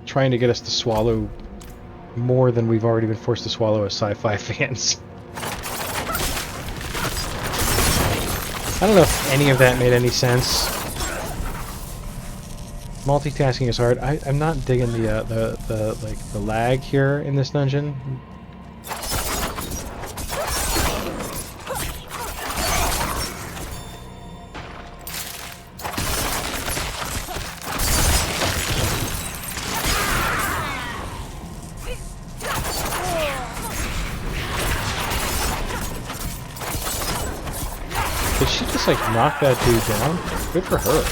trying to get us to swallow more than we've already been forced to swallow as sci-fi fans. I don't know if any of that made any sense. Multitasking is hard. I'm not digging the lag here in this dungeon. Did she just like knock that dude down? Good for her.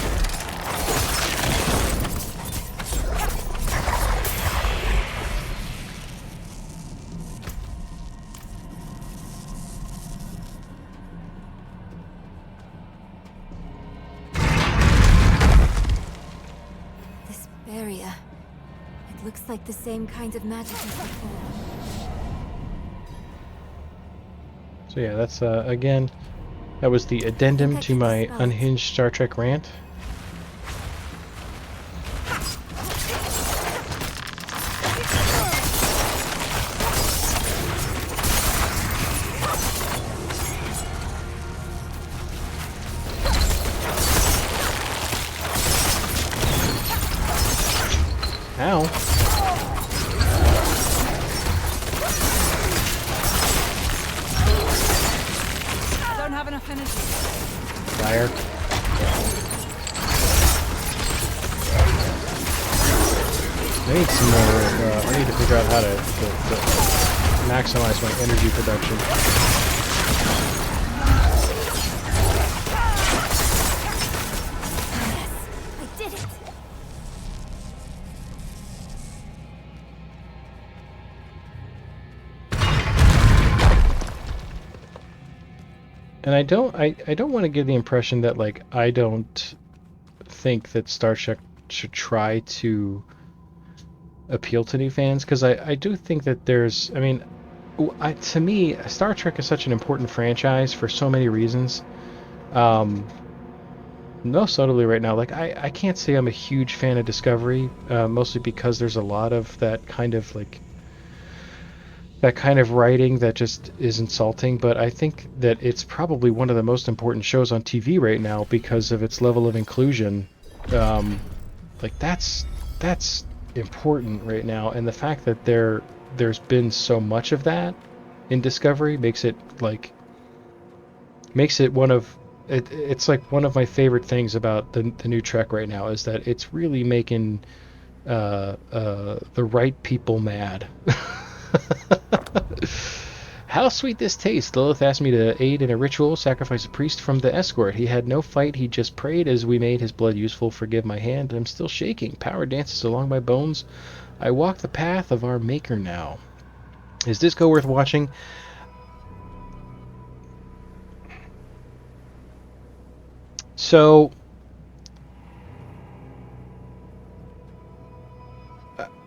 This barrier. It looks like the same kind of magic as before. So yeah, that's again, that was the addendum to my unhinged Star Trek rant. Ow. I don't have enough energy. Fire. I need some more, I need to figure out how to maximize my energy production. I did it! And I don't want to give the impression that, like, I don't think that Star Trek should try to appeal to new fans, because I do think that there's, I mean, to me, Star Trek is such an important franchise for so many reasons. Most notably right now, like, I can't say I'm a huge fan of Discovery, mostly because there's a lot of that kind of, like, that kind of writing that just is insulting, but I think that it's probably one of the most important shows on TV right now because of its level of inclusion. Like that's important right now, and the fact that there's been so much of that in Discovery makes it one of it's like one of my favorite things about the new Trek right now is that it's really making the right people mad. How sweet this tastes. Lilith asked me to aid in a ritual, sacrifice a priest from the escort. He had no fight, he just prayed as we made his blood useful. Forgive my hand, I'm still shaking. Power dances along my bones. I walk the path of our maker now. Is Disco worth watching? So,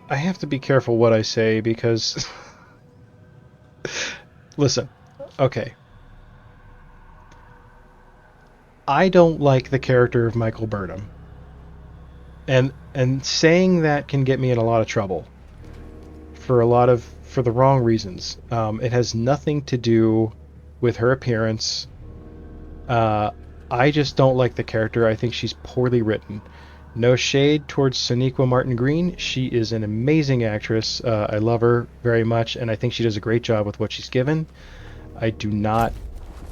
I have to be careful what I say because... Listen, okay. I don't like the character of Michael Burnham. And saying that can get me in a lot of trouble. For the wrong reasons. It has nothing to do with her appearance. I just don't like the character. I think she's poorly written. No shade towards Sonequa Martin Green. She is an amazing actress. I love her very much, and I think she does a great job with what she's given. I do not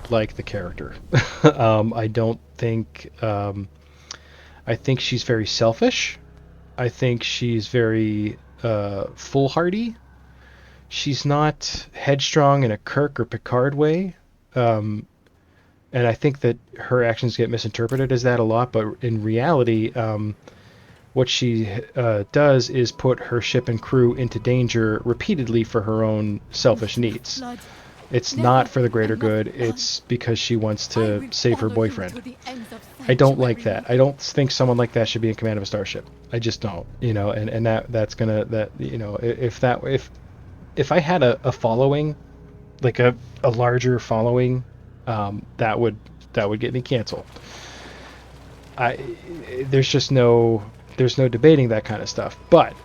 like the character. I don't think... I think she's very selfish. I think she's very foolhardy. She's not headstrong in a Kirk or Picard way. And I think that her actions get misinterpreted as that a lot, but in reality, what she does is put her ship and crew into danger repeatedly for her own selfish needs. It's not for the greater good, it's because she wants to save her boyfriend. I don't like that. I don't think someone like that should be in command of a starship. I just don't, and that's gonna, if I had a following, like a larger following, that would get me canceled. There's no debating that kind of stuff. But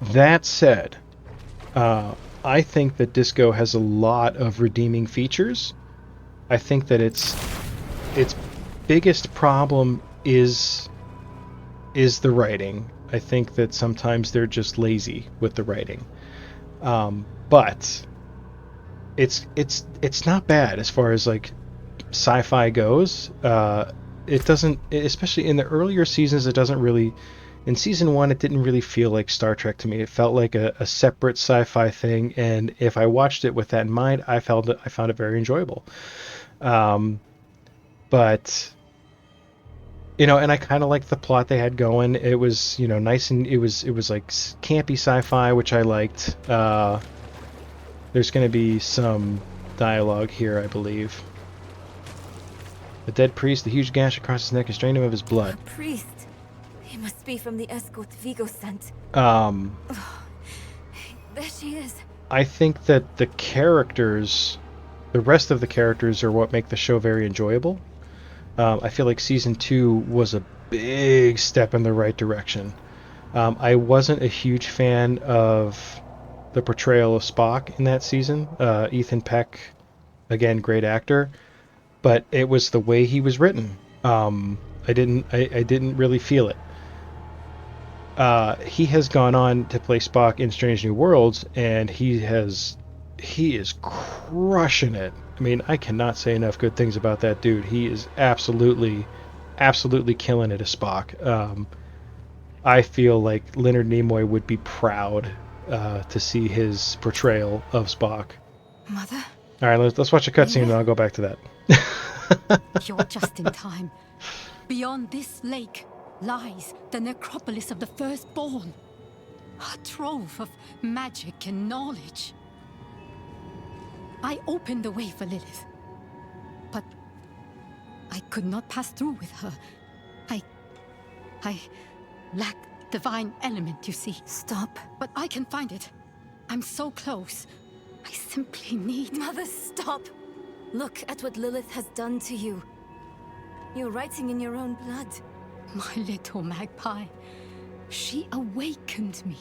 that said, I think that Disco has a lot of redeeming features. I think that its biggest problem is the writing. I think that sometimes they're just lazy with the writing. But it's not bad as far as like sci-fi goes. It doesn't, especially in the earlier seasons, it doesn't really. In season 1, it didn't really feel like Star Trek to me. It felt like a separate sci-fi thing, and if I watched it with that in mind, I found it very enjoyable. But and I kind of liked the plot they had going. It was nice, and it was like campy sci-fi, which I liked. There's going to be some dialogue here, I believe. The dead priest, the huge gash across his neck has drained him of his blood. A priest. He must be from the escort Vigo sent. There she is. I think that the rest of the characters are what make the show very enjoyable. I feel like season 2 was a big step in the right direction. I wasn't a huge fan of the portrayal of Spock in that season. Ethan Peck, again, great actor, but it was the way he was written. I didn't really feel it. He has gone on to play Spock in Strange New Worlds, and he is crushing it. I mean, I cannot say enough good things about that dude. He is absolutely killing it as Spock. I feel like Leonard Nimoy would be proud to see his portrayal of Spock. Mother? All right, let's watch a cutscene, and I'll go back to that. You're just in time. Beyond this lake lies the necropolis of the firstborn. A trove of magic and knowledge. I opened the way for Lilith, but I could not pass through with her. I lack divine element, you see. Stop. But I can find it. I'm so close. I simply need... Mother, stop! Look at what Lilith has done to you. You're writing in your own blood. My little magpie. She awakened me.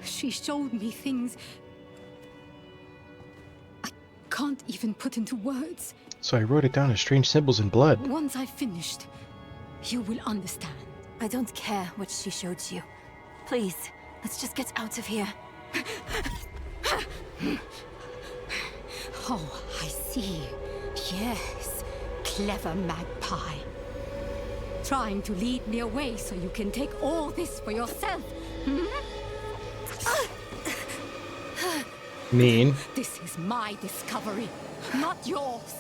She showed me things I can't even put into words. So I wrote it down as strange symbols in blood. Once I've finished, you will understand. I don't care what she showed you. Please, let's just get out of here. Oh, I see. Yes, clever magpie. Trying to lead me away so you can take all this for yourself. Mean. This is my discovery, not yours.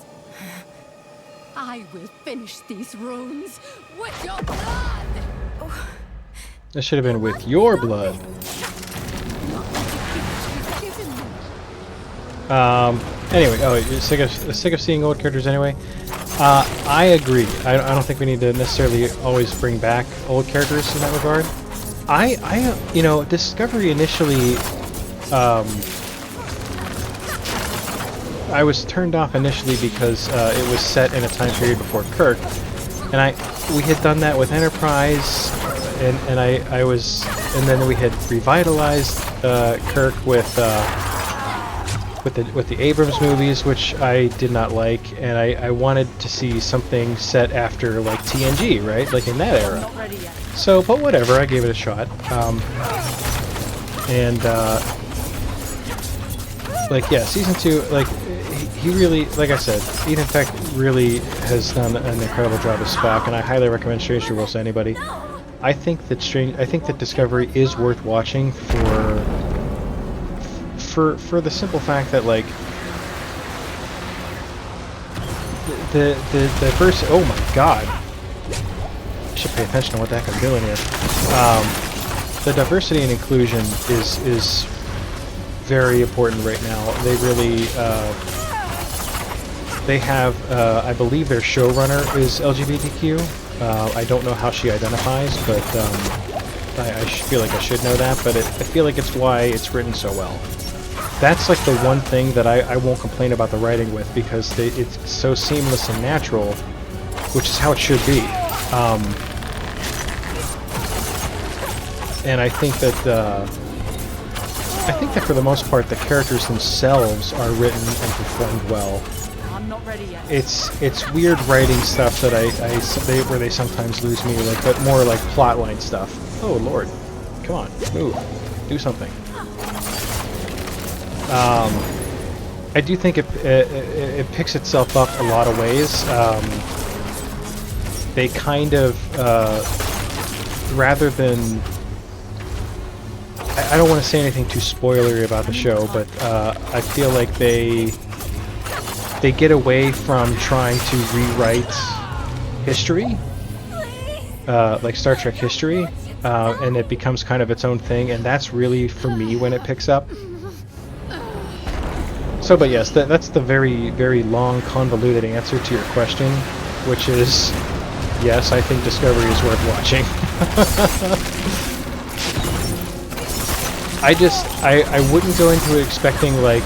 I will finish these runes with your blood! That should have been with your blood. Anyway, oh, you're sick of seeing old characters anyway? I agree. I don't think we need to necessarily always bring back old characters in that regard. You know, Discovery initially, I was turned off initially because it was set in a time period before Kirk, and we had done that with Enterprise, and then we had revitalized Kirk with the Abrams movies, which I did not like, and I wanted to see something set after like TNG, right, like in that era. So, but whatever, I gave it a shot, like yeah, season 2, like he really, like I said, Eden Peck really has done an incredible job as Spock, and I highly recommend Strange New Worlds to anybody. I think that Discovery is worth watching for the simple fact that like the first, oh my god, I should pay attention to what the heck I'm doing here. The diversity and inclusion is very important right now. They really they have I believe their showrunner is LGBTQ. I don't know how she identifies, but I feel like I should know that, but I feel like it's why it's written so well. That's like the one thing that I won't complain about the writing with, because it's so seamless and natural, which is how it should be. And I think that for the most part the characters themselves are written and performed well. I'm not ready yet. It's weird writing stuff that where they sometimes lose me, like, but more like plotline stuff. Oh lord, come on, move, do something. I do think it picks itself up a lot of ways. They kind of, rather than, I don't want to say anything too spoilery about the show, but I feel like they get away from trying to rewrite history, like Star Trek history, and it becomes kind of its own thing, and that's really, for me, when it picks up. So, but yes, that's the very, very long, convoluted answer to your question, which is, yes, I think Discovery is worth watching. I wouldn't go into it expecting, like,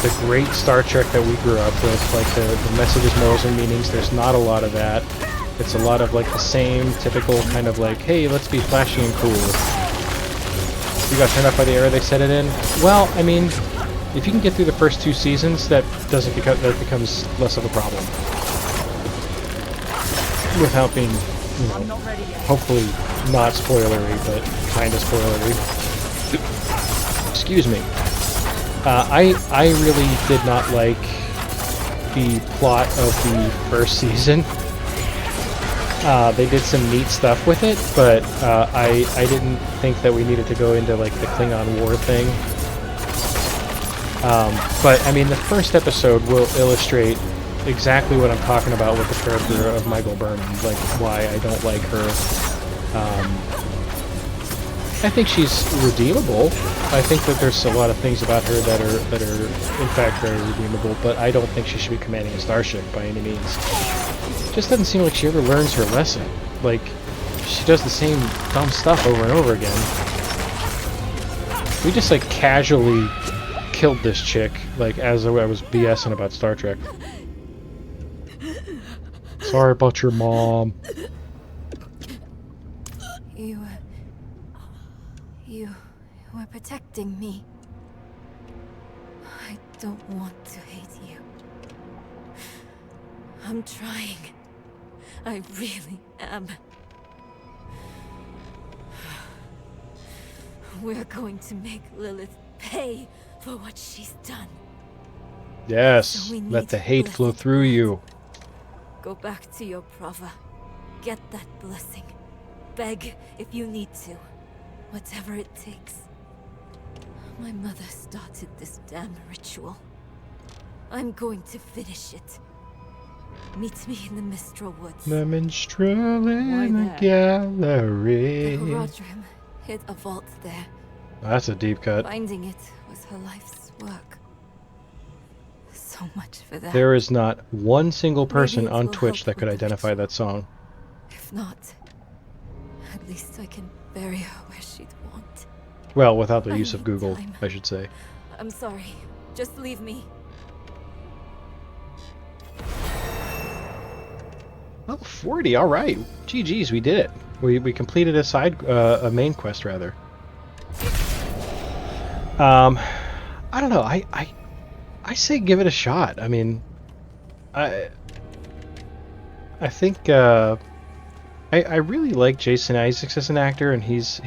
the great Star Trek that we grew up with, like the messages, morals, and meanings. There's not a lot of that. It's a lot of, like, the same typical kind of, like, hey, let's be flashy and cool. You got turned off by the era they set it in? Well, I mean, if you can get through the first 2 seasons, that becomes less of a problem. Without being, you know, hopefully not spoilery, but kind of spoilery. Excuse me. I really did not like the plot of the first season. They did some neat stuff with it, but I didn't think that we needed to go into, like, the Klingon War thing. But, I mean, the first episode will illustrate exactly what I'm talking about with the character of Michael Burnham, like, why I don't like her. I think she's redeemable. I think that there's a lot of things about her that are in fact very redeemable, but I don't think she should be commanding a starship by any means. Just doesn't seem like she ever learns her lesson. Like, she does the same dumb stuff over and over again. We just, like, casually killed this chick, like, as I was BSing about Star Trek. Sorry about your mom. You were protecting me. I don't want to hate you. I'm trying. I really am. We're going to make Lilith pay for what she's done. Yes, So we let need the hate flow blessed through blood. you. Go back to your Prava. Get that blessing. Beg if you need to. Whatever it takes. My mother started this damn ritual. I'm going to finish it. Meet me in the Mistral Woods. The minstrel Why in the there? gallery. The Horadrim hid a vault there. That's a deep cut. Finding it was her life's work. So much for that. There is not one single person Maybe it on will Twitch help that could with the identify ritual. that song. If not, at least I can bury her where she'd want. Well, without the I use of need Google, time. I should say. I'm sorry. Just leave me. Oh, 40, alright. GG's, we did it. We completed a main quest, rather. I don't know, I say give it a shot. I mean, I think, I really like Jason Isaacs as an actor, and he's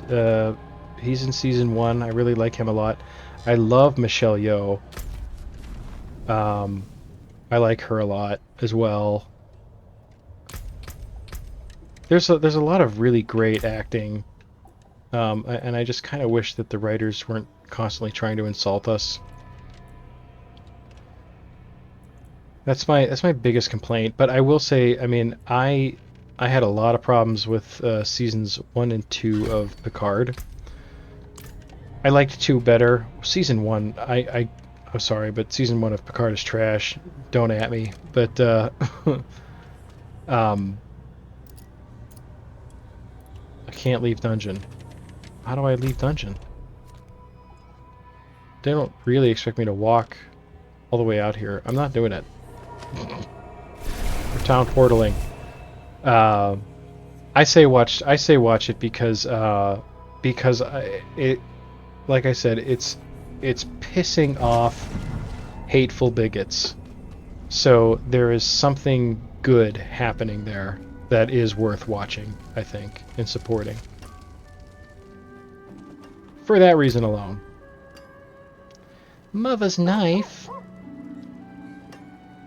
in season 1. I really like him a lot. I love Michelle Yeoh. I like her a lot as well. There's a lot of really great acting, and I just kind of wish that the writers weren't constantly trying to insult us. That's my biggest complaint. But I will say, I mean, I had a lot of problems with seasons 1 and 2 of Picard. I liked 2 better. Season 1, I'm sorry, but season 1 of Picard is trash. Don't at me. But I can't leave dungeon. How do I leave dungeon? They don't really expect me to walk all the way out here. I'm not doing it. We're town portaling. I say watch it because it, like I said, it's pissing off hateful bigots. So there is something good happening there that is worth watching, I think, and supporting. For that reason alone. Mother's knife.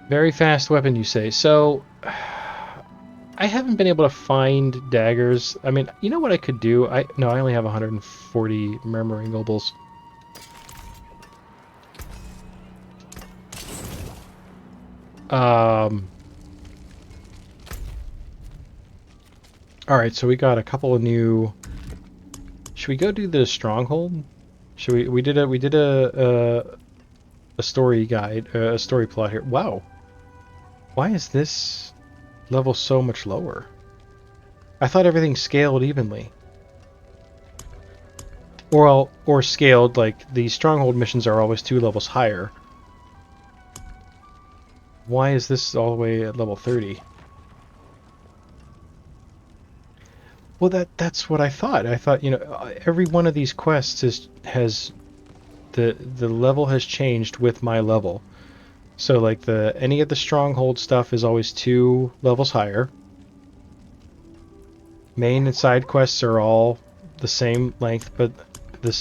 Very fast weapon, you say. So, I haven't been able to find daggers. I mean, you know what I could do? I only have 140 murmuring opals. Alright, so we got a couple of new... Should we go do the stronghold? Should we did a story guide, a story plot here. Wow. Why is this level so much lower? I thought everything scaled evenly. Or scaled, like the stronghold missions are always 2 levels higher. Why is this all the way at level 30? Well, that's what I thought. I thought, you know, every one of these quests has the level has changed with my level. So like any of the stronghold stuff is always 2 levels higher. Main and side quests are all the same length, but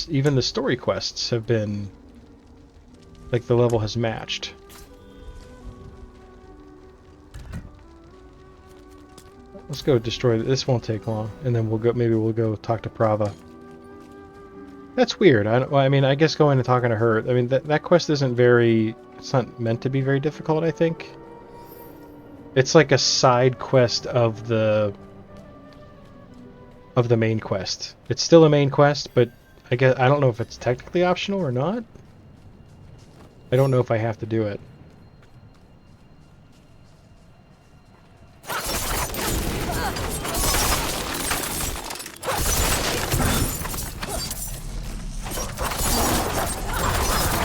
even the story quests have been like the level has matched. Let's go destroy this. Won't take long, and then maybe we'll go talk to Prava. That's weird. I mean, I guess going and talking to her. I mean, that quest isn't very. It's not meant to be very difficult. I think. It's like a side quest of the main quest. It's still a main quest, but I don't know if it's technically optional or not. I don't know if I have to do it.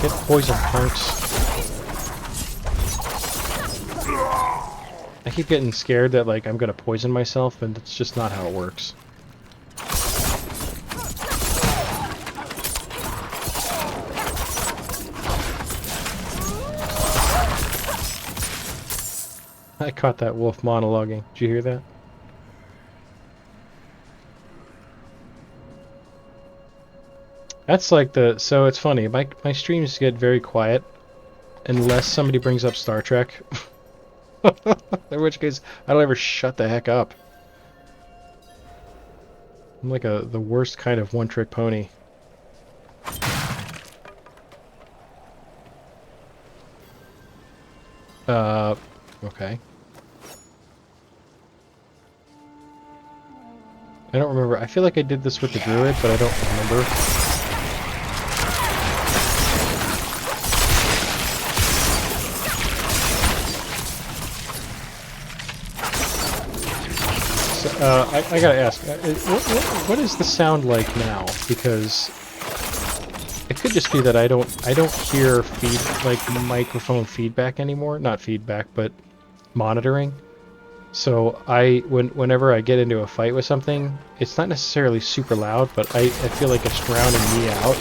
Get poison, punks. I keep getting scared that like I'm gonna poison myself, and it's just not how it works. I caught that wolf monologuing. Did you hear that? That's like the... So it's funny. My streams get very quiet unless somebody brings up Star Trek. In which case, I don't ever shut the heck up. I'm like the worst kind of one-trick pony. Okay. I don't remember. I feel like I did this with the druid, but I don't remember. So, I gotta ask, what is the sound like now? Because it could just be that I don't hear microphone feedback anymore. Not feedback, but monitoring. So whenever I get into a fight with something, it's not necessarily super loud, but I feel like it's drowning me out.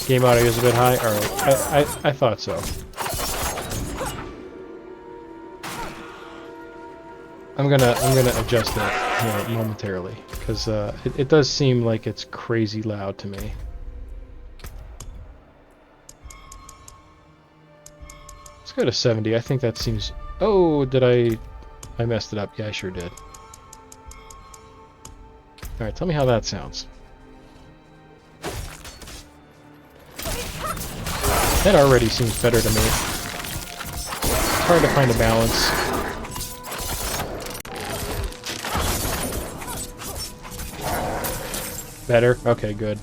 Game audio is a bit high. All right, I thought so. I'm gonna adjust that momentarily because it does seem like it's crazy loud to me. Let's go to 70. I think that seems... Oh, did I messed it up. Yeah, I sure did. Alright, tell me how that sounds. That already seems better to me. It's hard to find a balance. Better? Okay, good.